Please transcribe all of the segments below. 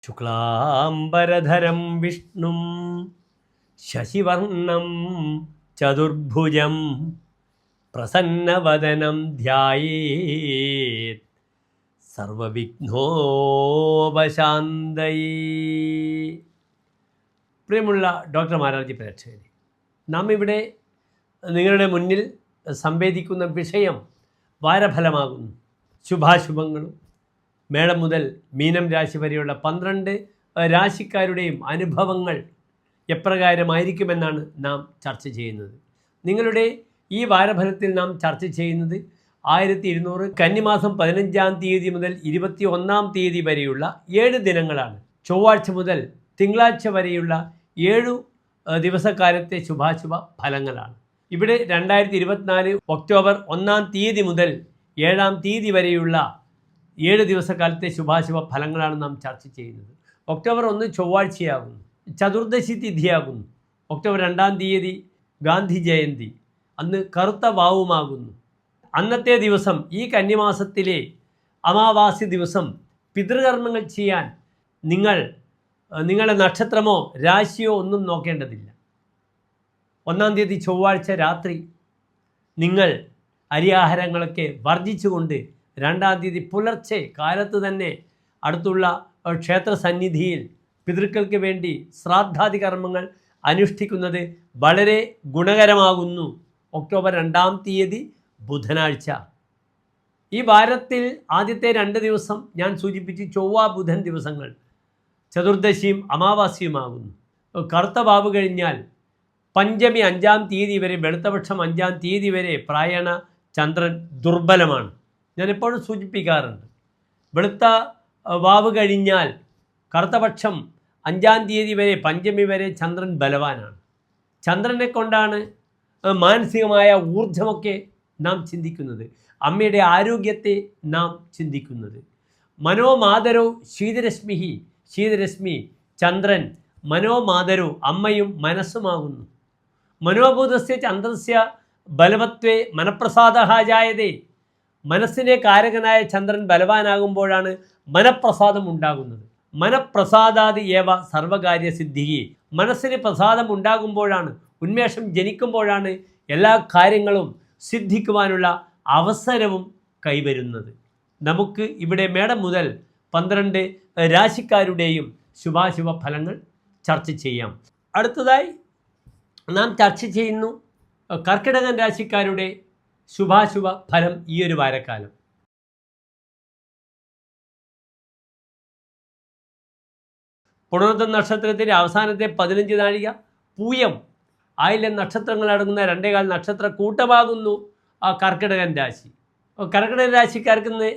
ശുക്ലാംബരധരം വിഷ്ണും ശശിവർണം ചതുർഭുജം പ്രസന്നവദനം ധ്യായേത് സർവവിഘ്നോപശാന്തയേ. പ്രിയമുള്ള ഡോക്ടർ മാരാർജി പ്രേക്ഷകരെ, നാം ഇവിടെ നിങ്ങളുടെ മുന്നിൽ സംവേദിക്കുന്ന വിഷയം വാരഫലമാകുന്നു. ശുഭാശുഭങ്ങളും മേടം മുതൽ മീനം രാശി വരെയുള്ള 12 രാശിക്കാരുടെയും അനുഭവങ്ങൾ എപ്രകാരമായിരിക്കുമെന്നാണ് നാം ചർച്ച ചെയ്യുന്നത്. നിങ്ങളുടെ ഈ വാരഫലത്തിൽ നാം ചർച്ച ചെയ്യുന്നത് 1200 കന്നിമാസം 15-ാം തീയതി മുതൽ 21-ാം തീയതി വരെയുള്ള 7 ദിനങ്ങളാണ്. ചൊവ്വാഴ്ച മുതൽ തിങ്കളാഴ്ച വരെയുള്ള 7 ദിവസക്കാലത്തെ ശുഭാശുഭ ഫലങ്ങളാണ്. ഇവിടെ 2024 ഒക്ടോബർ 1-ാം തീയതി മുതൽ 7-ാം തീയതി വരെയുള്ള 7 ദിവസക്കാലത്തെ ശുഭാശുഭ ഫലങ്ങളാണ് നാം ചർച്ച ചെയ്യുന്നത്. ഒക്ടോബർ 1 ചൊവ്വാഴ്ചയാകുന്നു, ചതുർദശി തിഥിയാകുന്നു. ഒക്ടോബർ 2-ാം തീയതി ഗാന്ധി ജയന്തി, അന്ന് കറുത്ത വാവുമാകുന്നു. അന്നത്തെ ദിവസം, ഈ കന്നിമാസത്തിലെ അമാവാസി ദിവസം പിതൃകർമ്മങ്ങൾ ചെയ്യാൻ നിങ്ങളുടെ നക്ഷത്രമോ രാശിയോ ഒന്നും നോക്കേണ്ടതില്ല. 1-ാം തീയതി ചൊവ്വാഴ്ച രാത്രി നിങ്ങൾ അരിയാഹാരങ്ങളൊക്കെ വർജിച്ചുകൊണ്ട് 2-ാം തീയതി പുലർച്ചെ കാലത്ത് തന്നെ അടുത്തുള്ള ക്ഷേത്ര സന്നിധിയിൽ പിതൃക്കൾക്ക് വേണ്ടി ശ്രാദ്ധാദി കർമ്മങ്ങൾ അനുഷ്ഠിക്കുന്നത് വളരെ ഗുണകരമാകുന്നു. ഒക്ടോബർ 2-ാം തീയതി ബുധനാഴ്ച. ഈ വാരത്തിൽ ആദ്യത്തെ 2 ദിവസം ഞാൻ സൂചിപ്പിച്ച് ചൊവ്വ ബുധൻ ദിവസങ്ങൾ ചതുർദശിയും അമാവാസ്യയുമാകുന്നു. കറുത്ത വാവ് കഴിഞ്ഞാൽ പഞ്ചമി 5-ാം തീയതി വരെ, വെളുത്തപക്ഷം 5-ാം തീയതി വരെ പ്രായണ ചന്ദ്രൻ ദുർബലമാണ്. ഞാൻ എപ്പോഴും സൂചിപ്പിക്കാറുണ്ട്, വെളുത്ത വാവ് കഴിഞ്ഞാൽ കറുത്തപക്ഷം 5-ാം തീയതി വരെ, പഞ്ചമി വരെ ചന്ദ്രൻ ബലവാനാണ്. ചന്ദ്രനെ കൊണ്ടാണ് മാനസികമായ ഊർജമൊക്കെ നാം ചിന്തിക്കുന്നത്, അമ്മയുടെ ആരോഗ്യത്തെ നാം ചിന്തിക്കുന്നത്. മനോമാതരോ ശീതരശ്മി ചന്ദ്രൻ മനോമാതരോ അമ്മയും മനസ്സുമാകുന്നു. മനോഭൂതസ്യ ചന്ദ്രസ്യ ബലവത്വേ മനഃപ്രസാദഹാജായതേ. മനസ്സിനെ കാരകനായ ചന്ദ്രൻ ബലവാനാകുമ്പോഴാണ് മനഃപ്രസാദം ഉണ്ടാകുന്നത്. മനഃപ്രസാദാദി ഏവ സർവകാര്യസിദ്ധിയെ. മനസ്സിന് പ്രസാദം ഉണ്ടാകുമ്പോഴാണ്, ഉന്മേഷം ജനിക്കുമ്പോഴാണ് എല്ലാ കാര്യങ്ങളും സിദ്ധിക്കുവാനുള്ള അവസരവും കൈവരുന്നത്. നമുക്ക് ഇവിടെ മേടം മുതൽ 12 രാശിക്കാരുടെയും ശുഭാശുഭ ഫലങ്ങൾ ചർച്ച ചെയ്യാം. അടുത്തതായി നാം ചർച്ച ചെയ്യുന്നു കർക്കിടകൻ രാശിക്കാരുടെ ശുഭാശുഭ ഫലം ഈ ഒരു വാരക്കാലം. പുണർതം നക്ഷത്രത്തിൻ്റെ അവസാനത്തെ 15 നാഴിക, പൂയം, ആയില്യം നക്ഷത്രങ്ങളടങ്ങുന്ന 2.25 നക്ഷത്ര കൂട്ടമാകുന്നു ആ കർക്കിടകൻ രാശി. കർക്കിടകൻ രാശിക്കാർക്ക്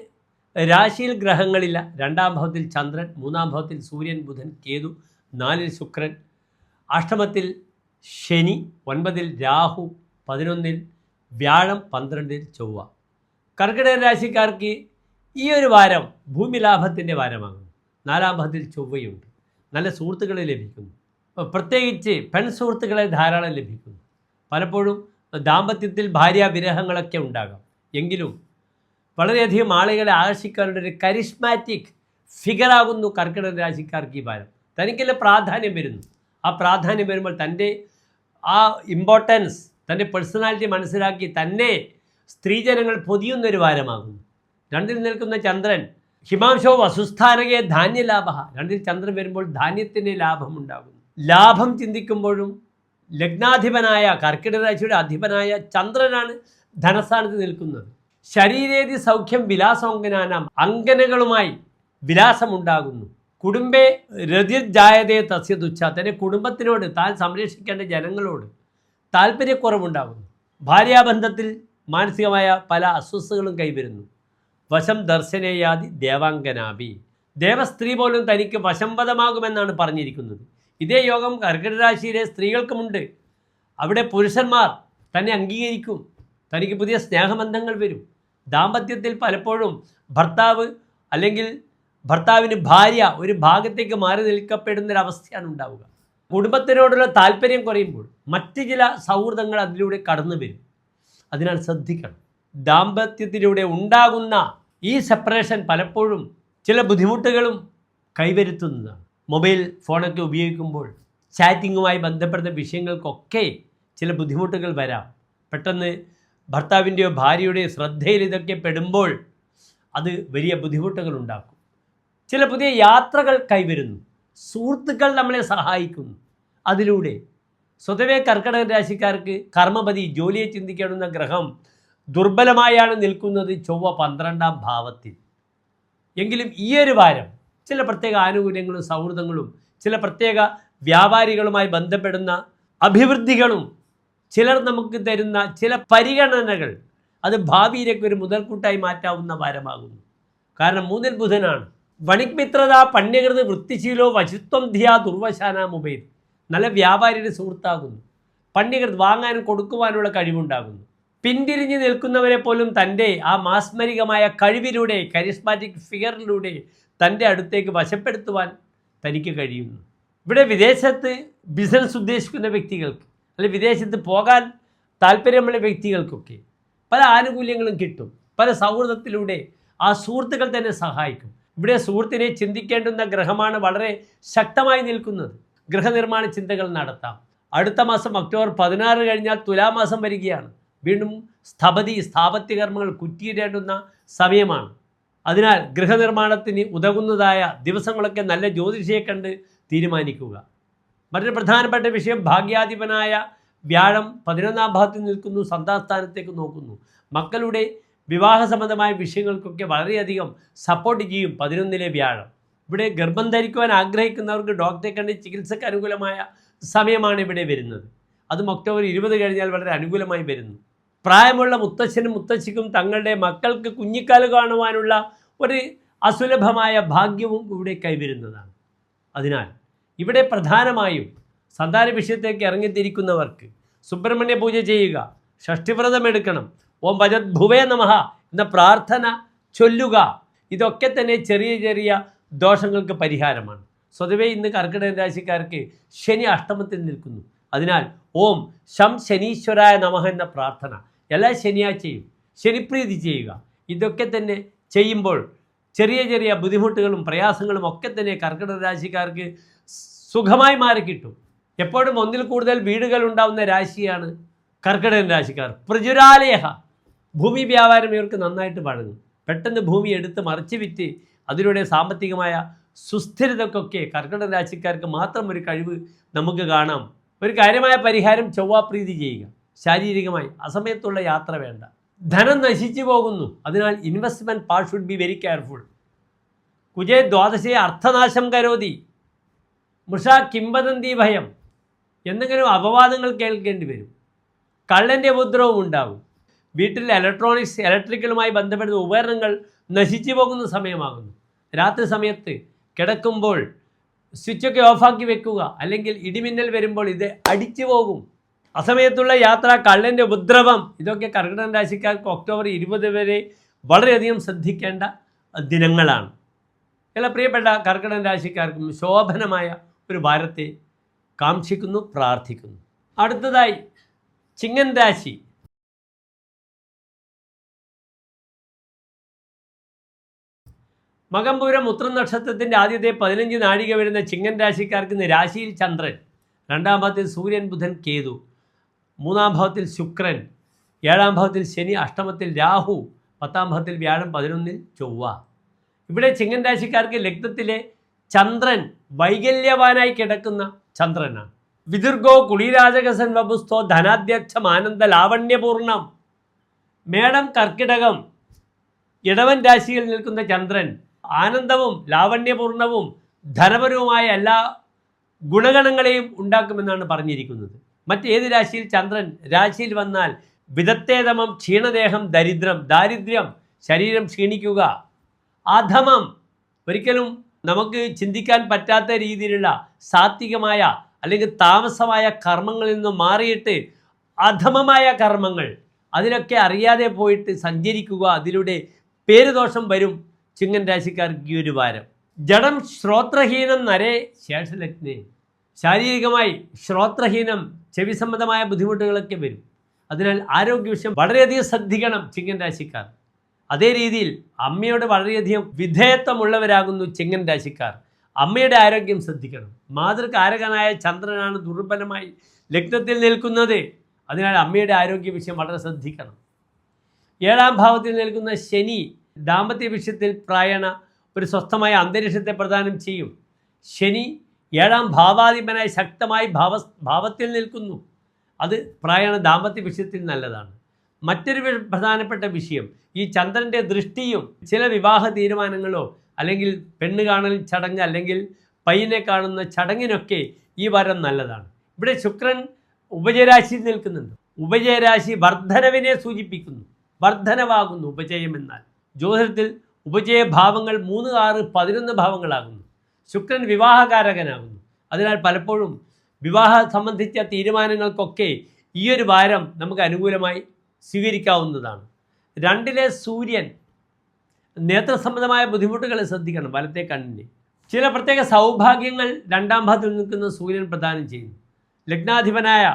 രാശിയിൽ ഗ്രഹങ്ങളില്ല. 2-ാം ഭാവത്തിൽ ചന്ദ്രൻ, 3-ാം ഭാവത്തിൽ സൂര്യൻ, ബുധൻ, കേതു, 4-ൽ ശുക്രൻ, അഷ്ടമത്തിൽ ശനി, 9-ൽ രാഹു, 11-ൽ വ്യാഴം, 12-ൽ ചൊവ്വ. കർക്കിടക രാശിക്കാർക്ക് ഈ ഒരു വാരം ഭൂമി ലാഭത്തിൻ്റെ വാരമാകുന്നു. 4-ാം ഭാവത്തിൽ ചൊവ്വയുണ്ട്. നല്ല സുഹൃത്തുക്കളെ ലഭിക്കുന്നു, പ്രത്യേകിച്ച് പെൺ സുഹൃത്തുക്കളെ ധാരാളം ലഭിക്കുന്നു. പലപ്പോഴും ദാമ്പത്യത്തിൽ ഭാര്യാവിരഹങ്ങളൊക്കെ ഉണ്ടാകാം. എങ്കിലും വളരെയധികം ആളുകളെ ആകർഷിക്കാനുള്ള ഒരു കരിസ്മാറ്റിക് ഫിഗറാകുന്നു കർക്കിടക രാശിക്കാർക്ക് ഈ വാരം. തനിക്കെല്ലാം പ്രാധാന്യം വരുന്നു. ആ പ്രാധാന്യം വരുമ്പോൾ തൻ്റെ ആ ഇമ്പോർട്ടൻസ്, തൻ്റെ പേഴ്സണാലിറ്റി മനസ്സിലാക്കി തന്നെ സ്ത്രീജനങ്ങൾ പൊതിയുന്നൊരു വാരമാകുന്നു. 2-ൽ നിൽക്കുന്ന ചന്ദ്രൻ ഹിമാംശോ വസുസ്ഥാനകെ ധാന്യലാഭ. 2-ൽ ചന്ദ്രൻ വരുമ്പോൾ ധാന്യത്തിൻ്റെ ലാഭമുണ്ടാകുന്നു. ലാഭം ചിന്തിക്കുമ്പോഴും ലഗ്നാധിപനായ കർക്കിടക രാശിയുടെ അധിപനായ ചന്ദ്രനാണ് ധനസ്ഥാനത്ത് നിൽക്കുന്നത്. ശരീരേതി സൗഖ്യം വിലാസോങ്കനാനാം. അങ്കനകളുമായി വിലാസമുണ്ടാകുന്നു. കുടുംബേ രതിർജായതേ തസ്യ തുച്ഛ. തൻ്റെ കുടുംബത്തിനോട്, താൻ സംരക്ഷിക്കേണ്ട ജനങ്ങളോട് താല്പര്യക്കുറവുണ്ടാകുന്നു. ഭാര്യാബന്ധത്തിൽ മാനസികമായ പല അസ്വസ്ഥതകളും കൈവരുന്നു. വശം ദർശനേയാതി ദേവാംഗനാഭി. ദേവസ്ത്രീ പോലും തനിക്ക് വശംവദമാകുമെന്നാണ് പറഞ്ഞിരിക്കുന്നത്. ഇതേ യോഗം കർക്കിടക രാശിയിലെ സ്ത്രീകൾക്കുമുണ്ട്. അവിടെ പുരുഷന്മാർ തന്നെ അംഗീകരിക്കും, തനിക്ക് പുതിയ സ്നേഹബന്ധങ്ങൾ വരും. ദാമ്പത്യത്തിൽ പലപ്പോഴും ഭർത്താവ് അല്ലെങ്കിൽ ഭർത്താവിന് ഭാര്യ ഒരു ഭാഗത്തേക്ക് മാറി നിൽക്കപ്പെടുന്നൊരവസ്ഥയാണ് ഉണ്ടാവുക. കുടുംബത്തിനോടുള്ള താല്പര്യം കുറയുമ്പോൾ മറ്റ് ചില സൗഹൃദങ്ങൾ അതിലൂടെ കടന്നു വരും. അതിനാൽ ശ്രദ്ധിക്കണം. ദാമ്പത്യത്തിലൂടെ ഉണ്ടാകുന്ന ഈ സെപ്പറേഷൻ പലപ്പോഴും ചില ബുദ്ധിമുട്ടുകളും കൈവരുത്തുന്നതാണ്. മൊബൈൽ ഫോണൊക്കെ ഉപയോഗിക്കുമ്പോൾ ചാറ്റിങ്ങുമായി ബന്ധപ്പെടുന്ന വിഷയങ്ങൾക്കൊക്കെ ചില ബുദ്ധിമുട്ടുകൾ വരാം. പെട്ടെന്ന് ഭർത്താവിൻ്റെയോ ഭാര്യയുടെയോ ശ്രദ്ധയിൽ ഇതൊക്കെ പെടുമ്പോൾ അത് വലിയ ബുദ്ധിമുട്ടുകൾ ഉണ്ടാക്കും. ചില പുതിയ യാത്രകൾ കൈവരുന്നു. സുഹൃത്തുക്കൾ നമ്മളെ സഹായിക്കുന്നു. അതിലൂടെ സ്വതവേ കർക്കിടക രാശിക്കാർക്ക് കർമ്മപതി ജോലിയെ ചിന്തിക്കേണ്ടുന്ന ഗ്രഹം ദുർബലമായാണ് നിൽക്കുന്നത്, ചൊവ്വ 12ാം ഭാവത്തിൽ. എങ്കിലും ഈ ഒരു വാരം ചില പ്രത്യേക ആനുകൂല്യങ്ങളും സൗഹൃദങ്ങളും ചില പ്രത്യേക വ്യാപാരികളുമായി ബന്ധപ്പെടുന്ന അഭിവൃദ്ധികളും ചിലർ നമുക്ക് തരുന്ന ചില പരിഗണനകൾ അത് ഭാവിയിലേക്ക് ഒരു മുതൽക്കൂട്ടായി മാറ്റാവുന്ന വാരമാകുന്നു. കാരണം 3-ൽ ബുധനാണ്. വണിക്മിത്രത പണ്യകൃത് വൃത്തിശീലോ വശുത്വം ധിയാ ദുർവശാനാമുപേർ. നല്ല വ്യാപാരിയുടെ സുഹൃത്താകുന്നു. പണ്യകൃത് വാങ്ങാനും കൊടുക്കുവാനുള്ള കഴിവുണ്ടാകുന്നു. പിന്തിരിഞ്ഞ് നിൽക്കുന്നവരെ പോലും തൻ്റെ ആ മാസ്മരികമായ കഴിവിലൂടെ, കരിസ്മാറ്റിക് ഫിഗറിലൂടെ തൻ്റെ അടുത്തേക്ക് വശപ്പെടുത്തുവാൻ തനിക്ക് കഴിയുന്നു. ഇവിടെ വിദേശത്ത് ബിസിനസ് ഉദ്ദേശിക്കുന്ന വ്യക്തികൾക്ക് അല്ലെങ്കിൽ വിദേശത്ത് പോകാൻ താല്പര്യമുള്ള വ്യക്തികൾക്കൊക്കെ പല ആനുകൂല്യങ്ങളും കിട്ടും. പല സൗഹൃദത്തിലൂടെ ആ സുഹൃത്തുക്കൾ തന്നെ സഹായിക്കും. ഇവിടെ സുഹൃത്തിനെ ചിന്തിക്കേണ്ടുന്ന ഗ്രഹമാണ് വളരെ ശക്തമായി നിൽക്കുന്നത്. ഗൃഹനിർമ്മാണ ചിന്തകൾ നടത്താം. അടുത്ത മാസം ഒക്ടോബർ 16 കഴിഞ്ഞാൽ തുലാമാസം വരികയാണ്. വീണ്ടും സ്ഥാപത്യ കർമ്മങ്ങൾ കുറ്റിയിടേണ്ടുന്ന സമയമാണ്. അതിനാൽ ഗൃഹനിർമ്മാണത്തിന് ഉതകുന്നതായ ദിവസങ്ങളൊക്കെ നല്ല ജ്യോതിഷിയെ കണ്ട് തീരുമാനിക്കുക. മറ്റൊരു പ്രധാനപ്പെട്ട വിഷയം, ഭാഗ്യാധിപനായ വ്യാഴം 11ാം ഭാവത്തിൽ നിൽക്കുന്നു, സന്താനസ്ഥാനത്തേക്ക് നോക്കുന്നു. മക്കളുടെ വിവാഹ സംബന്ധമായ വിഷയങ്ങൾക്കൊക്കെ വളരെയധികം സപ്പോർട്ട് ചെയ്യും 11ലെ വ്യാഴം. ഇവിടെ ഗർഭം ധരിക്കുവാൻ ആഗ്രഹിക്കുന്നവർക്ക് ഡോക്ടറെ കണ്ട് ചികിത്സയ്ക്ക് അനുകൂലമായ സമയമാണ് ഇവിടെ വരുന്നത്. അതും ഒക്ടോബർ 20 കഴിഞ്ഞാൽ വളരെ അനുകൂലമായി വരുന്നു. പ്രായമുള്ള മുത്തച്ഛനും മുത്തശ്ശിക്കും തങ്ങളുടെ മക്കൾക്ക് കുഞ്ഞിക്കാല് കാണുവാനുള്ള ഒരു അസുലഭമായ ഭാഗ്യവും ഇവിടെ കൈവരുന്നതാണ്. അതിനാൽ ഇവിടെ പ്രധാനമായും സന്താന വിഷയത്തേക്ക് ഇറങ്ങിത്തിരിക്കുന്നവർക്ക് സുബ്രഹ്മണ്യ പൂജ ചെയ്യുക, ഷഷ്ഠിവ്രതം എടുക്കണം, ഓം ഭജത് ഭുവേ നമഃ എന്ന പ്രാർത്ഥന ചൊല്ലുക. ഇതൊക്കെ തന്നെ ചെറിയ ചെറിയ ദോഷങ്ങൾക്ക് പരിഹാരമാണ്. സ്വതവേ ഇന്ന് കർക്കിടക രാശിക്കാർക്ക് ശനി അഷ്ടമത്തിൽ നിൽക്കുന്നു. അതിനാൽ ഓം ശം ശനീശ്വരായ നമഃ എന്ന പ്രാർത്ഥന എല്ലാ ശനിയാഴ്ചയും ശനിപ്രീതി ചെയ്യുക. ഇതൊക്കെ തന്നെ ചെയ്യുമ്പോൾ ചെറിയ ചെറിയ ബുദ്ധിമുട്ടുകളും പ്രയാസങ്ങളും ഒക്കെ തന്നെ കർക്കിടക രാശിക്കാർക്ക് സുഖമായി മാറിക്കിട്ടും. എപ്പോഴും ഒന്നിൽ കൂടുതൽ വീടുകൾ ഉണ്ടാവുന്ന രാശിയാണ് കർക്കിടകൻ രാശിക്കാർ. പ്രചുരാലയഹ, ഭൂമി വ്യാപാരം ഇവർക്ക് നന്നായിട്ട് വഴങ്ങും. പെട്ടെന്ന് ഭൂമി എടുത്ത് മറിച്ച് വിറ്റ് അതിലൂടെ സാമ്പത്തികമായ സുസ്ഥിരതക്കൊക്കെ കർക്കിടക രാശിക്കാർക്ക് മാത്രം ഒരു കഴിവ് നമുക്ക് കാണാം. ഒരു കാര്യമായ പരിഹാരം ചൊവ്വാപ്രീതി ചെയ്യുക. ശാരീരികമായി അസമയത്തുള്ള യാത്ര വേണ്ട. ധനം നശിച്ചു പോകുന്നു. അതിനാൽ investment part should be very careful. കുജേ ദ്വാദശയെ അർത്ഥനാശം കരോതി മൃഷ കിംവദന്തി ഭയം. എന്തെങ്കിലും അപവാദങ്ങൾ കേൾക്കേണ്ടി വരും. കള്ളൻ്റെ ഉപദ്രവം ഉണ്ടാകും. വീട്ടിൽ ഇലക്ട്രിക്കലുമായി ബന്ധപ്പെടുന്ന ഉപകരണങ്ങൾ നശിച്ചു പോകുന്ന സമയമാകുന്നു. രാത്രി സമയത്ത് കിടക്കുമ്പോൾ സ്വിച്ചൊക്കെ ഓഫാക്കി വെക്കുക, അല്ലെങ്കിൽ ഇടിമിന്നൽ വരുമ്പോൾ ഇത് അടിച്ചു പോകും. അസമയത്തുള്ള യാത്ര, കള്ളൻ്റെ ഉപദ്രവം, ഇതൊക്കെ കർക്കിടക രാശിക്കാർക്ക് ഒക്ടോബർ 20 വരെ വളരെയധികം ശ്രദ്ധിക്കേണ്ട ദിനങ്ങളാണ്. എല്ലാ പ്രിയപ്പെട്ട കർക്കിടക രാശിക്കാർക്കും ശോഭനമായ ഒരു വാരത്തെ കാക്ഷിക്കുന്നു, പ്രാർത്ഥിക്കുന്നു. അടുത്തതായി ചിങ്ങൻ രാശി. മകംപൂരം ഉത്രം നക്ഷത്രത്തിൻ്റെ ആദ്യത്തെ 15 നാഴിക വരുന്ന ചിങ്ങൻ രാശിക്കാർക്ക് ഇന്ന് രാശിയിൽ ചന്ദ്രൻ, 2ാം ഭാവത്തിൽ സൂര്യൻ, ബുധൻ, കേതു, 3ാം ഭാവത്തിൽ ശുക്രൻ, 7ാം ഭാവത്തിൽ ശനി, അഷ്ടമത്തിൽ രാഹു, 10ാം ഭാവത്തിൽ വ്യാഴം, 11ൽ ചൊവ്വ. ഇവിടെ ചിങ്ങൻ രാശിക്കാർക്ക് ലഗ്നത്തിലെ ചന്ദ്രൻ വൈകല്യവാനായി കിടക്കുന്ന ചന്ദ്രനാണ്. വിദുർഗോ കുളീരാജകസൻ വപുസ്തോ ധനാധ്യക്ഷം ആനന്ദ ലാവണ്യപൂർണം. മേടം, കർക്കിടകം, ഇടവൻ രാശിയിൽ നിൽക്കുന്ന ചന്ദ്രൻ ആനന്ദവും ലാവണ്യപൂർണവും ധനപരവുമായ എല്ലാ ഗുണഗണങ്ങളെയും ഉണ്ടാക്കുമെന്നാണ് പറഞ്ഞിരിക്കുന്നത്. മറ്റേത് രാശിയിൽ ചന്ദ്രൻ രാശിയിൽ വന്നാൽ വിദത്തേതമം, ക്ഷീണദേഹം, ദാരിദ്ര്യം, ശരീരം ക്ഷീണിക്കുക, അധമം, ഒരിക്കലും നമുക്ക് ചിന്തിക്കാൻ പറ്റാത്ത രീതിയിലുള്ള സാത്വികമായ അല്ലെങ്കിൽ താമസമായ കർമ്മങ്ങളിൽ നിന്നും മാറിയിട്ട് അധമമായ കർമ്മങ്ങൾ അതിലൊക്കെ അറിയാതെ പോയിട്ട് സഞ്ചരിക്കുക. അതിലൂടെ പേരുദോഷം വരും ചിങ്ങൻ രാശിക്കാർക്ക് ഈ ഒരു വാരം. ജഡം ശ്രോത്രഹീനം നരേ ശേഷലഗ്നേ. ശാരീരികമായി ശ്രോത്രഹീനം, ചെവി സംബന്ധമായ ബുദ്ധിമുട്ടുകളൊക്കെ വരും. അതിനാൽ ആരോഗ്യവിഷയം വളരെയധികം ശ്രദ്ധിക്കണം ചിങ്ങൻ രാശിക്കാർ. അതേ രീതിയിൽ അമ്മയോട് വളരെയധികം വിധേയത്വമുള്ളവരാകുന്നു ചിങ്ങൻ രാശിക്കാർ. അമ്മയുടെ ആരോഗ്യം ശ്രദ്ധിക്കണം. മാതൃകാരകനായ ചന്ദ്രനാണ് ദുർബലമായി ലഗ്നത്തിൽ നിൽക്കുന്നത്. അതിനാൽ അമ്മയുടെ ആരോഗ്യ വിഷയം വളരെ ശ്രദ്ധിക്കണം. 7ാം ഭാവത്തിൽ നിൽക്കുന്ന ശനി ദാമ്പത്യ വിഷയത്തിൽ പ്രായണ ഒരു സ്വസ്ഥമായ അന്തരീക്ഷത്തെ പ്രദാനം ചെയ്യും. ശനി 7ാം ഭാവാധിപനായി ശക്തമായി ഭാവത്തിൽ നിൽക്കുന്നു. അത് പ്രായണ ദാമ്പത്യ വിഷയത്തിൽ നല്ലതാണ്. മറ്റൊരു പ്രധാനപ്പെട്ട വിഷയം, ഈ ചന്ദ്രൻ്റെ ദൃഷ്ടിയും ചില വിവാഹ തീരുമാനങ്ങളോ അല്ലെങ്കിൽ പെണ്ണ് കാണൽ ചടങ്ങ് അല്ലെങ്കിൽ പയ്യനെ കാണുന്ന ചടങ്ങിനൊക്കെ ഈ വാരം നല്ലതാണ്. ഇവിടെ ശുക്രൻ ഉപജയരാശിയിൽ നിൽക്കുന്നുണ്ട്. ഉപജയരാശി വർധനവിനെ സൂചിപ്പിക്കുന്നു. വർധനവാകുന്നു ഉപജയം എന്നാൽ. ജ്യോതിഷത്തിൽ ഉപജയഭാവങ്ങൾ 3, 6, 11 ഭാവങ്ങളാകുന്നു. ശുക്രൻ വിവാഹകാരകനാകുന്നു. അതിനാൽ പലപ്പോഴും വിവാഹ സംബന്ധിച്ച തീരുമാനങ്ങൾക്കൊക്കെ ഈ ഒരു വാരം നമുക്ക് അനുകൂലമായി സ്വീകരിക്കാവുന്നതാണ്. 2ലെ സൂര്യൻ നേത്രസംബന്ധമായ ബുദ്ധിമുട്ടുകൾ ശ്രദ്ധിക്കണം. വലത്തെ കണ്ണിന് ചില പ്രത്യേക സൗഭാഗ്യങ്ങൾ 2ാം ഭാവത്തിൽ നിൽക്കുന്ന സൂര്യൻ പ്രദാനം ചെയ്യുന്നു. ലഗ്നാധിപനായ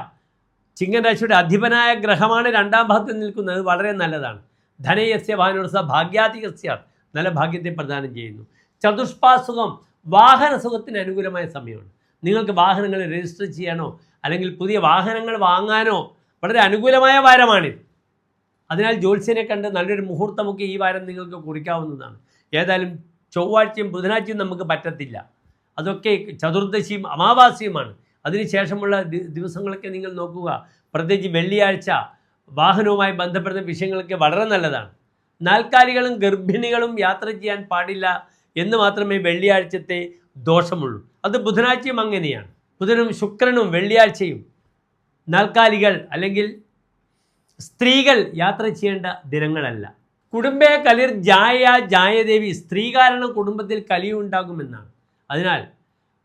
ചിങ്ങൻ രാശിയുടെ അധിപനായ ഗ്രഹമാണ് 2ാം ഭാവത്തിൽ നിൽക്കുന്നത്. വളരെ നല്ലതാണ്. ധനയസ്യ ഭാനുർസ ഭാഗ്യാധികസ്യ, നല്ല ഭാഗ്യത്തെ പ്രദാനം ചെയ്യുന്നു. ചതുഷ്പാസുഖം വാഹന സുഖത്തിന് അനുകൂലമായ സമയമാണ്. നിങ്ങൾക്ക് വാഹനങ്ങൾ രജിസ്റ്റർ ചെയ്യാനോ അല്ലെങ്കിൽ പുതിയ വാഹനങ്ങൾ വാങ്ങാനോ വളരെ അനുകൂലമായ വാരമാണിത്. അതിനാൽ ജ്യോത്സ്യനെ കണ്ട് നല്ലൊരു മുഹൂർത്തമൊക്കെ ഈ വാരം നിങ്ങൾക്ക് കുറിക്കാവുന്നതാണ്. ഏതായാലും ചൊവ്വാഴ്ചയും ബുധനാഴ്ചയും നമുക്ക് പറ്റത്തില്ല. അതൊക്കെ ചതുർദശിയും അമാവാസ്യയുമാണ്. അതിനുശേഷമുള്ള ദിവസങ്ങളൊക്കെ നിങ്ങൾ നോക്കുക. പ്രത്യേകിച്ച് വെള്ളിയാഴ്ച വാഹനവുമായി ബന്ധപ്പെടുന്ന വിഷയങ്ങളൊക്കെ വളരെ നല്ലതാണ്. നാൽക്കാലികളും ഗർഭിണികളും യാത്ര ചെയ്യാൻ പാടില്ല എന്ന് മാത്രമേ വെള്ളിയാഴ്ചത്തെ ദോഷമുള്ളൂ. അത് ബുധനാഴ്ചയും അങ്ങനെയാണ്. ബുധനും ശുക്രനും വെള്ളിയാഴ്ചയും നാൽക്കാലികൾ അല്ലെങ്കിൽ സ്ത്രീകൾ യാത്ര ചെയ്യേണ്ട ദിനങ്ങളല്ല. കുടുംബേ കലിർ ജായദേവി, സ്ത്രീ കാരണം കുടുംബത്തിൽ കലിയുണ്ടാകുമെന്നാണ്. അതിനാൽ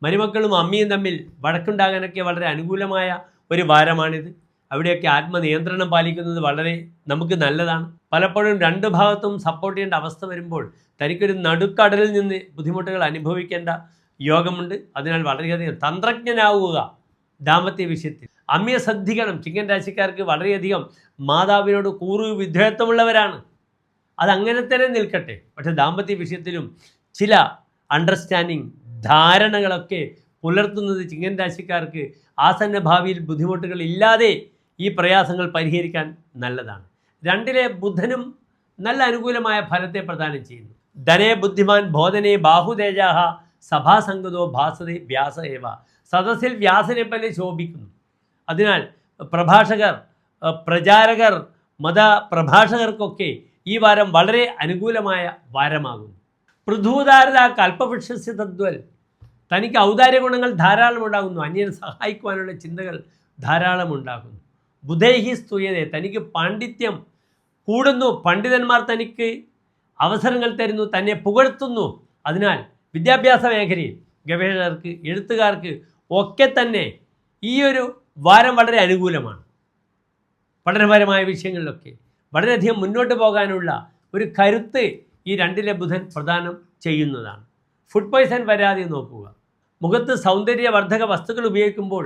മരുമക്കളും അമ്മയും തമ്മിൽ വഴക്കുണ്ടാകാനൊക്കെ വളരെ അനുകൂലമായ ഒരു വാരമാണിത്. അവിടെയൊക്കെ ആത്മനിയന്ത്രണം പാലിക്കുന്നത് വളരെ നമുക്ക് നല്ലതാണ്. പലപ്പോഴും 2 ഭാഗത്തും സപ്പോർട്ട് ചെയ്യേണ്ട അവസ്ഥ വരുമ്പോൾ തനിക്കൊരു നടുക്കടലിൽ നിന്ന് ബുദ്ധിമുട്ടുകൾ അനുഭവിക്കേണ്ട യോഗമുണ്ട്. അതിനാൽ വളരെയധികം തന്ത്രജ്ഞനാവുക ദാമ്പത്യ വിഷയത്തിൽ. അമ്മയെ ശ്രദ്ധിക്കണം. ചിങ്ങൻ രാശിക്കാർക്ക് വളരെയധികം മാതാവിനോട് വിധേയത്വമുള്ളവരാണ്. അതങ്ങനെ തന്നെ നിൽക്കട്ടെ. പക്ഷേ ദാമ്പത്യ വിഷയത്തിലും ചില അണ്ടർസ്റ്റാൻഡിങ് ധാരണകളൊക്കെ പുലർത്തുന്നത് ചിങ്ങൻ രാശിക്കാർക്ക് ആസന്ന ഭാവിയിൽ ബുദ്ധിമുട്ടുകൾ ഇല്ലാതെ ഈ പ്രയാസങ്ങൾ പരിഹരിക്കാൻ നല്ലതാണ്. 2ലെ ബുധനും നല്ല അനുകൂലമായ ഫലത്തെ പ്രദാനം ചെയ്യുന്നു. ധനേ ബുദ്ധിമാൻ ബോധനേ ബാഹുതേജാഹ സഭാസംഗതോ ഭാസതേ വ്യാസ ഏവ, സദസ്സിൽ വ്യാസനെ പോലെ ശോഭിക്കുന്നു. അതിനാൽ പ്രഭാഷകർ, പ്രചാരകർ, മതപ്രഭാഷകർക്കൊക്കെ ഈ വാരം വളരെ അനുകൂലമായ വാരമാകുന്നു. പൃഥൂതാരത കൽപ്പവൃക്ഷസ്യ തദ്വൽ, തനിക്ക് ഔദാര്യ ഗുണങ്ങൾ ധാരാളം ഉണ്ടാകുന്നു. അന്യനെ സഹായിക്കുവാനുള്ള ചിന്തകൾ ധാരാളം ഉണ്ടാകുന്നു. ബുധൈഹി സ്തുയതേ, തനിക്ക് പാണ്ഡിത്യം കൂടുന്നു. പണ്ഡിതന്മാർ തനിക്ക് അവസരങ്ങൾ തരുന്നു, തന്നെ പുകഴ്ത്തുന്നു. അതിനാൽ വിദ്യാഭ്യാസ മേഖലയിൽ ഗവേഷകർക്ക്, എഴുത്തുകാർക്ക് ഒക്കെ തന്നെ ഈ ഒരു വാരം വളരെ അനുകൂലമാണ്. പഠനപരമായ വിഷയങ്ങളിലൊക്കെ വളരെയധികം മുന്നോട്ട് പോകാനുള്ള ഒരു കരുത്ത് ഈ 2ലെ ബുധൻ പ്രദാനം ചെയ്യുന്നതാണ്. ഫുഡ് പോയ്സൺ വരാതെ നോക്കുക. മുഖത്ത് സൗന്ദര്യവർദ്ധക വസ്തുക്കൾ ഉപയോഗിക്കുമ്പോൾ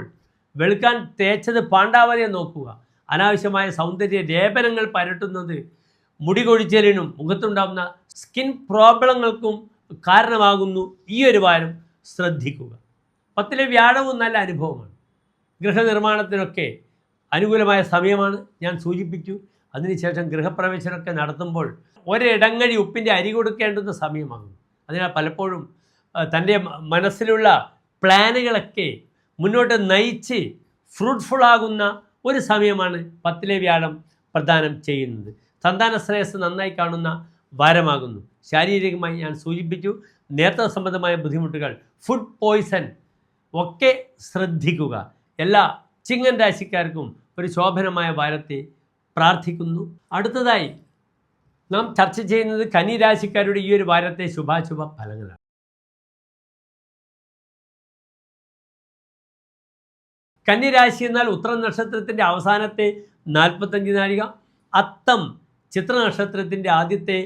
വെളുക്കാൻ തേച്ചത് പാണ്ടാവാതെ നോക്കുക. അനാവശ്യമായ സൗന്ദര്യ ലേപനങ്ങൾ പരട്ടുന്നത് മുടി കൊഴിച്ചലിനും മുഖത്തുണ്ടാകുന്ന സ്കിൻ പ്രോബ്ലങ്ങൾക്കും കാരണമാകുന്നു. ഈ ഒരു വാരം ശ്രദ്ധിക്കുക. 10ലെ വ്യാഴവും നല്ല അനുഭവമാണ്. ഗൃഹനിർമ്മാണത്തിനൊക്കെ അനുകൂലമായ സമയമാണ്. ഞാൻ സൂചിപ്പിച്ചു. അതിനുശേഷം ഗൃഹപ്രവേശനമൊക്കെ നടത്തുമ്പോൾ ഒരിടങ്ങഴി ഉപ്പിൻ്റെ അരി കൊടുക്കേണ്ടുന്ന സമയമാകുന്നു. അതിനാൽ പലപ്പോഴും തൻ്റെ മനസ്സിലുള്ള പ്ലാനുകളൊക്കെ മുന്നോട്ട് നയിച്ച് ഫ്രൂട്ട്ഫുള്ളാകുന്ന ഒരു സമയമാണ് 10ലെ വ്യാഴം പ്രദാനം ചെയ്യുന്നത്. സന്താന ശ്രേയസ് നന്നായി കാണുന്ന വാരമാകുന്നു. ശാരീരികമായി ഞാൻ സൂചിപ്പിച്ചു. നേത്ര സംബന്ധമായ ബുദ്ധിമുട്ടുകൾ, ഫുഡ് പോയ്സൺ ഒക്കെ ശ്രദ്ധിക്കുക. എല്ലാ ചിങ്ങൻ രാശിക്കാർക്കും ഒരു ശോഭനമായ വാരത്തെ പ്രാർത്ഥിക്കുന്നു. അടുത്തതായി നാം ചർച്ച ചെയ്യുന്നത് കന്നി രാശിക്കാരുടെ ഈ ഒരു വാരത്തെ ശുഭാശുഭ ഫലങ്ങളാണ്. കന്നി എന്നാൽ ഉത്തര നക്ഷത്രത്തിൻ്റെ അവസാനത്തെ 45 നാഴിക, അത്തം ചിത്ര നക്ഷത്രത്തിൻ്റെ ആദ്യത്തെ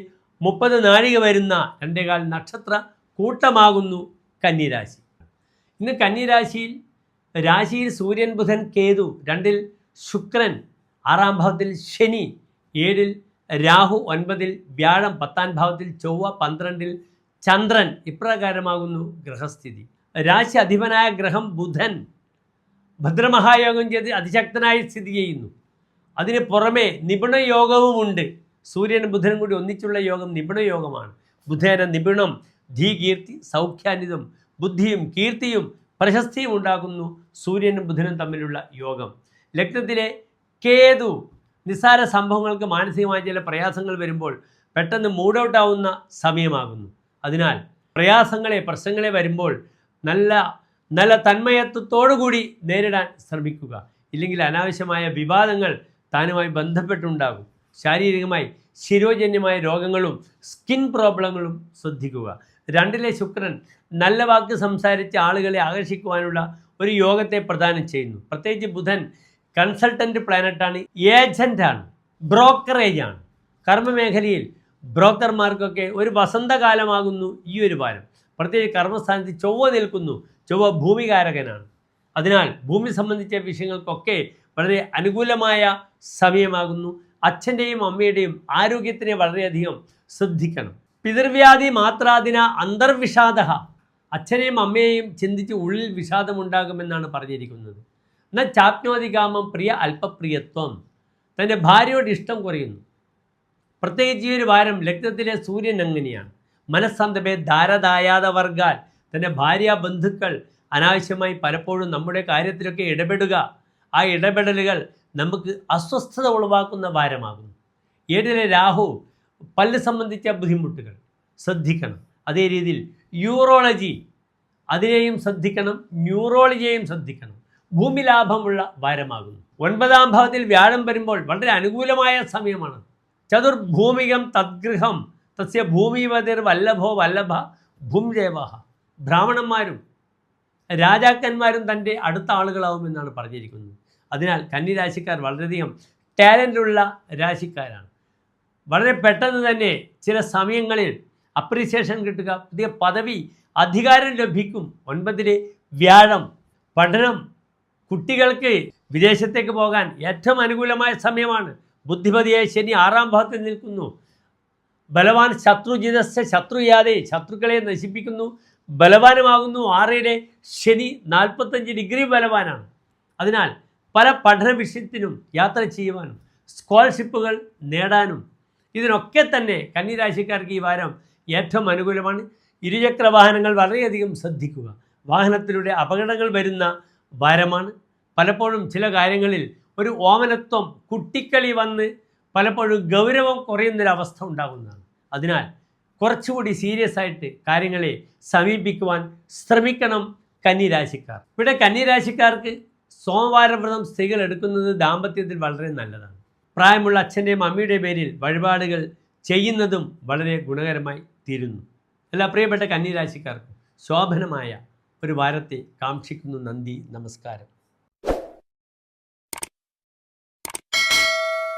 30 നാഴിക വരുന്ന 2.25 നക്ഷത്ര കൂട്ടമാകുന്നു കന്നിരാശി. ഇന്ന് കന്നിരാശിയിൽ രാശിയിൽ സൂര്യൻ, ബുധൻ, കേതു, 2ൽ ശുക്രൻ, 6ാം ഭാവത്തിൽ ശനി, 7ൽ രാഹു, 9ൽ വ്യാഴം, 10ാം ഭാവത്തിൽ ചൊവ്വ, 12ൽ ചന്ദ്രൻ ഇപ്രകാരമാകുന്നു ഗ്രഹസ്ഥിതി. രാശി അധിപനായ ഗ്രഹം ബുധൻ ഭദ്രമഹായോഗം ചെയ്ത് അതിശക്തനായി സ്ഥിതി ചെയ്യുന്നു. അതിന് പുറമെ നിപുണയോഗവുമുണ്ട്. സൂര്യൻ ബുധനും കൂടി ഒന്നിച്ചുള്ള യോഗം നിപുണയോഗമാണ്. ബുധേന നിപുണം ധീകീർത്തി സൗഖ്യാന്വിതം ബുദ്ധിയും കീർത്തിയും പ്രശസ്തിയും ഉണ്ടാകുന്നു സൂര്യനും ബുധനും തമ്മിലുള്ള യോഗം. ലഗ്നത്തിലെ കേതു നിസ്സാര സംഭവങ്ങൾക്ക് മാനസികമായ ചില പ്രയാസങ്ങൾ വരുമ്പോൾ പെട്ടെന്ന് മൂഡ് ഔട്ട് ആവുന്ന സമയമാകുന്നു. അതിനാൽ പ്രശ്നങ്ങളെ വരുമ്പോൾ നല്ല തന്മയത്വത്തോടുകൂടി നേരിടാൻ ശ്രമിക്കുക. ഇല്ലെങ്കിൽ അനാവശ്യമായ വിവാദങ്ങൾ താനുമായി ബന്ധപ്പെട്ടുണ്ടാകും. ശാരീരികമായി ശിരോജന്യമായ രോഗങ്ങളും സ്കിൻ പ്രോബ്ലങ്ങളും ശ്രദ്ധിക്കുക. 2-ലെ ശുക്രൻ നല്ല വാക്ക് സംസാരിച്ച് ആളുകളെ ആകർഷിക്കുവാനുള്ള ഒരു യോഗത്തെ പ്രദാനം ചെയ്യുന്നു. പ്രത്യേകിച്ച് ബുധൻ കൺസൾട്ടൻ്റ് പ്ലാനറ്റാണ്, ഏജൻ്റാണ്, ബ്രോക്കറേജാണ്. കർമ്മമേഖലയിൽ ബ്രോക്കർമാർക്കൊക്കെ ഒരു വസന്തകാലമാകുന്നു ഈ ഒരു വാരം. പ്രത്യേകിച്ച് കർമ്മസ്ഥാനത്ത് ചൊവ്വ നിൽക്കുന്നു. ചൊവ്വ ഭൂമികാരകനാണ്. അതിനാൽ ഭൂമി സംബന്ധിച്ച വിഷയങ്ങൾക്കൊക്കെ വളരെ അനുകൂലമായ സമയമാകുന്നു. അച്ഛൻ്റെയും അമ്മയുടെയും ആരോഗ്യത്തിനെ വളരെയധികം ശ്രദ്ധിക്കണം. പിതൃവ്യാധി മാത്രാദിന അന്തർവിഷാദ. അച്ഛനെയും അമ്മയെയും ചിന്തിച്ച് ഉള്ളിൽ വിഷാദമുണ്ടാകുമെന്നാണ് പറഞ്ഞിരിക്കുന്നത്. എന്നാൽ ചാപ്നോതികാമം പ്രിയ അല്പപ്രിയത്വം. തൻ്റെ ഭാര്യയോട് ഇഷ്ടം കുറയുന്നു. പ്രത്യേകിച്ച് ഈ ഒരു വാരം ലഗ്നത്തിലെ സൂര്യൻ അങ്ങനെയാണ്. മനസ്സന്തപേ ധാരദായാത വർഗാൽ. തൻ്റെ ഭാര്യ ബന്ധുക്കൾ അനാവശ്യമായി പലപ്പോഴും നമ്മുടെ കാര്യത്തിലൊക്കെ ഇടപെടുക. ആ ഇടപെടലുകൾ നമുക്ക് അസ്വസ്ഥത ഉളവാക്കുന്ന വാരമാകുന്നു. 7-ലെ രാഹു പല്ല് സംബന്ധിച്ച ബുദ്ധിമുട്ടുകൾ ശ്രദ്ധിക്കണം. അതേ രീതിയിൽ യൂറോളജി അതിനെയും ശ്രദ്ധിക്കണം, ന്യൂറോളജിയെയും ശ്രദ്ധിക്കണം. ഭൂമി ലാഭമുള്ള വാരമാകുന്നു. 9-ാം ഭാവത്തിൽ വ്യാഴം വരുമ്പോൾ വളരെ അനുകൂലമായ സമയമാണ്. ചതുർഭൂമികം തദ്ഗൃഹം തസ്യ ഭൂമിപതിർ വല്ലഭോ വല്ലഭ ഭൂംദേവ. ബ്രാഹ്മണന്മാരും രാജാക്കന്മാരും തൻ്റെ അടുത്ത ആളുകളാവുമെന്നാണ് പറഞ്ഞിരിക്കുന്നത്. അതിനാൽ കന്നിരാശിക്കാർ വളരെയധികം ടാലൻ്റുള്ള രാശിക്കാരാണ്. വളരെ പെട്ടെന്ന് തന്നെ ചില സമയങ്ങളിൽ അപ്രീസിയേഷൻ കിട്ടുക, പുതിയ പദവി അധികാരം ലഭിക്കും. 9-ലെ വ്യാഴം, പഠനം, കുട്ടികൾക്ക് വിദേശത്തേക്ക് പോകാൻ ഏറ്റവും അനുകൂലമായ സമയമാണ്. ബുദ്ധിപതിയായ ശനി 6-ാം ഭാവത്തിൽ നിൽക്കുന്നു. ബലവാൻ ശത്രുജിതസ്യ ശത്രുയാതെ, ശത്രുക്കളെ നശിപ്പിക്കുന്നു, ബലവാനുമാകുന്നു. 6-ലെ ശനി 45 ഡിഗ്രി ബലവാനാണ്. അതിനാൽ പല പഠന വിഷയത്തിനും യാത്ര ചെയ്യുവാനും സ്കോളർഷിപ്പുകൾ നേടാനും ഇതിനൊക്കെ തന്നെ കന്നിരാശിക്കാർക്ക് ഈ വാരം ഏറ്റവും അനുകൂലമാണ്. ഇരുചക്ര വാഹനങ്ങൾ വളരെയധികം ശ്രദ്ധിക്കുക. വാഹനത്തിലൂടെ അപകടങ്ങൾ വരുന്ന വാരമാണ്. പലപ്പോഴും ചില കാര്യങ്ങളിൽ ഒരു ഓമനത്വം, കുട്ടിക്കളി വന്ന് പലപ്പോഴും ഗൗരവം കുറയുന്നൊരവസ്ഥ ഉണ്ടാകുന്നതാണ്. അതിനാൽ കുറച്ചുകൂടി സീരിയസ് ആയിട്ട് കാര്യങ്ങളെ സമീപിക്കുവാൻ ശ്രമിക്കണം കന്നിരാശിക്കാർ. ഇവിടെ കന്നിരാശിക്കാർക്ക് സോമവാരവ്രതം സ്ത്രീകൾ എടുക്കുന്നത് ദാമ്പത്യത്തിൽ വളരെ നല്ലതാണ്. പ്രായമുള്ള അച്ഛൻ്റെയും അമ്മയുടെയും പേരിൽ വഴിപാടുകൾ ചെയ്യുന്നതും വളരെ ഗുണകരമായി തീരുന്നു. എല്ലാ പ്രിയപ്പെട്ട കന്നിരാശിക്കാർക്കും ശോഭനമായ ഒരു വാരത്തെ കാക്ഷിക്കുന്നു. നന്ദി, നമസ്കാരം.